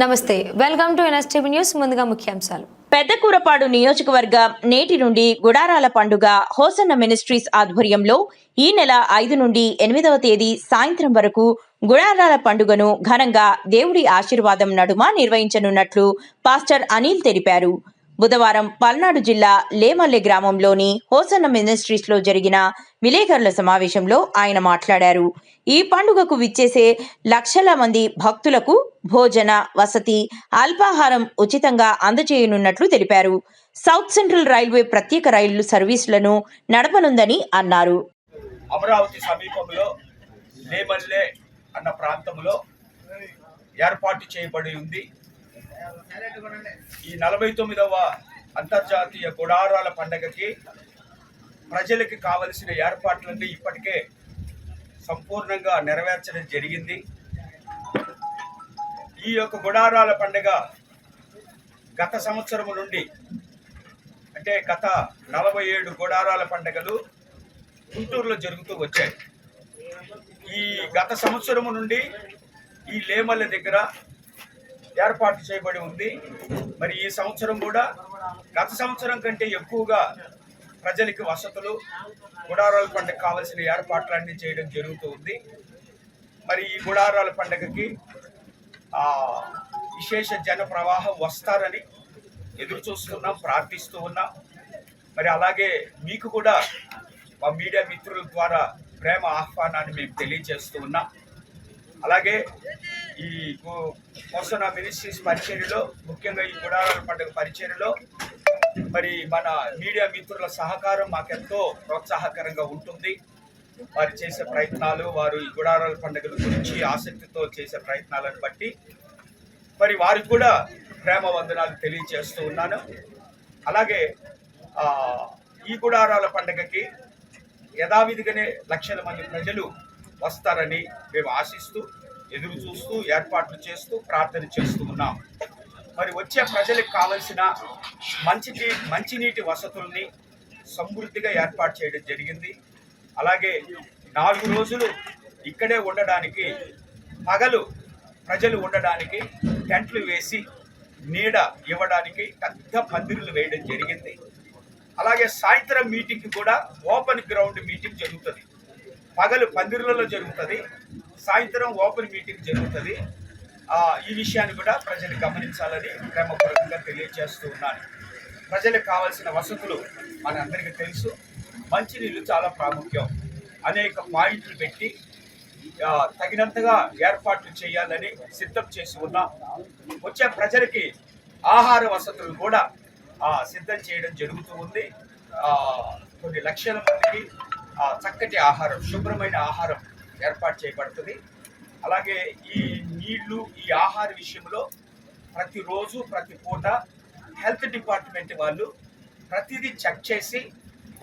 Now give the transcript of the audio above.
నమస్తే, welcome to NSTV news. ముందుగా ముఖ్యాంశాలు. పెద్దకూరపాడు నియోజకవర్గ నేటి నుండి గుడారాల పండుగ హోసన్న మినిస్ట్రీస్ ఆధ్వర్యంలో ఈ నెల 5 నుండి 8వ తేదీ సాయంత్రం వరకు గుడారాల పండుగను ఘనంగా దేవుడి ఆశీర్వాదం నడుమ నిర్వహించనున్నట్లు పాస్టర్ అనిల్ తెలిపారు. బుధవారం పల్నాడు జిల్లా లేమల్లె గ్రామంలోని హోసన్న మినిస్ట్రీస్ లో జరిగిన విలేకరుల సమావేశంలో ఆయన మాట్లాడారు. ఈ పండుగకు విచ్చేసే లక్షల మంది భక్తులకు భోజన వసతి అల్పాహారం ఉచితంగా అందజేయనున్నట్లు తెలిపారు. సౌత్ సెంట్రల్ రైల్వే ప్రత్యేక రైలు సర్వీసులను నడపనుందని అన్నారు. అమరావతి సమీపంలో లేమల్లె అన్న ప్రాంతంలో ఏర్పాటు చేయబడి ఉంది. ఈ 49వ అంతర్జాతీయ గుడారాల పండుగకి ప్రజలకి కావలసిన ఏర్పాట్లన్నీ ఇప్పటికే సంపూర్ణంగా నెరవేర్చడం జరిగింది. ఈ యొక్క గుడారాల పండుగ గత సంవత్సరం నుండి అంటే గత 47 గుడారాల పండుగలు గుంటూరులో జరుగుతూ వచ్చాయి. ఈ గత సంవత్సరం నుండి ఈ లేమల్లె దగ్గర ఏర్పాటు చేయబడి ఉంది. మరి ఈ సంవత్సరం కూడా గత సంవత్సరం కంటే ఎక్కువగా ప్రజలకి వసతులు, గుడారాల పండుగ కావాల్సిన ఏర్పాట్లన్నీ చేయడం జరుగుతూ ఉంది. మరి ఈ గుడారాల పండుగకి విశేష జన ప్రవాహం వస్తారని ఎదురు చూస్తున్నాం, ప్రార్థిస్తూ ఉన్నాం. మరి అలాగే మీకు కూడా మా మీడియా మిత్రుల ద్వారా ప్రేమ ఆహ్వానాన్ని మేము తెలియజేస్తూ ఉన్నాం. అలాగే ఈ హోసన్న మినిస్ట్రీస్ పరిచర్యలో, ముఖ్యంగా ఈ గుడారాల పండుగ పరిచర్యలో మరి మన మీడియా మిత్రుల సహకారం మాకెంతో ప్రోత్సాహకరంగా ఉంటుంది. వారు చేసే ప్రయత్నాలు, వారు ఈ గుడారాల పండుగల గురించి ఆసక్తితో చేసే ప్రయత్నాలను బట్టి మరి వారికి కూడా ప్రేమ వందనాలు తెలియజేస్తూ ఉన్నాను. అలాగే ఈ గుడారాల పండుగకి యథావిధిగానే లక్షల మంది ప్రజలు వస్తారని మేము ఆశిస్తూ, ఎదురు చూస్తూ, ఏర్పాట్లు చేస్తూ, ప్రార్థన చేస్తూ ఉన్నాం. మరి వచ్చే ప్రజలకు కావలసిన మంచినీటి వసతుల్ని సమృద్ధిగా ఏర్పాటు చేయడం జరిగింది. అలాగే 4 రోజులు ఇక్కడే ఉండడానికి, పగలు ప్రజలు ఉండడానికి టెంట్లు వేసి నీడ ఇవ్వడానికి పెద్ద పందిరులు వేయడం జరిగింది. అలాగే సాయంత్రం మీటింగ్ కూడా ఓపెన్ గ్రౌండ్ మీటింగ్ జరుగుతుంది. పగలు పందిరులలో జరుగుతుంది, సాయంత్రం ఓపెన్ మీటింగ్ జరుగుతుంది. ఈ విషయాన్ని కూడా ప్రజలు గమనించాలని ప్రేమపూర్వకంగా తెలియజేస్తూ ఉన్నాను. ప్రజలకు కావాల్సిన వసతులు మనందరికీ తెలుసు. మంచినీళ్ళు చాలా ప్రాముఖ్యం. అనేక పాయింట్లు పెట్టి తగినంతగా ఏర్పాట్లు చేయాలని సిద్ధం చేసి ఉన్నాం. వచ్చే ప్రజలకి ఆహార వసతులు కూడా సిద్ధం చేయడం జరుగుతూ ఉంది. కొన్ని లక్షల మందికి చక్కటి ఆహారం, శుభ్రమైన ఆహారం ఏర్పాటు చేయబడుతుంది. అలాగే ఈ నీళ్లు, ఈ ఆహార విషయంలో ప్రతిరోజు ప్రతి పూట హెల్త్ డిపార్ట్మెంట్ వాళ్ళు ప్రతిదీ చెక్ చేసి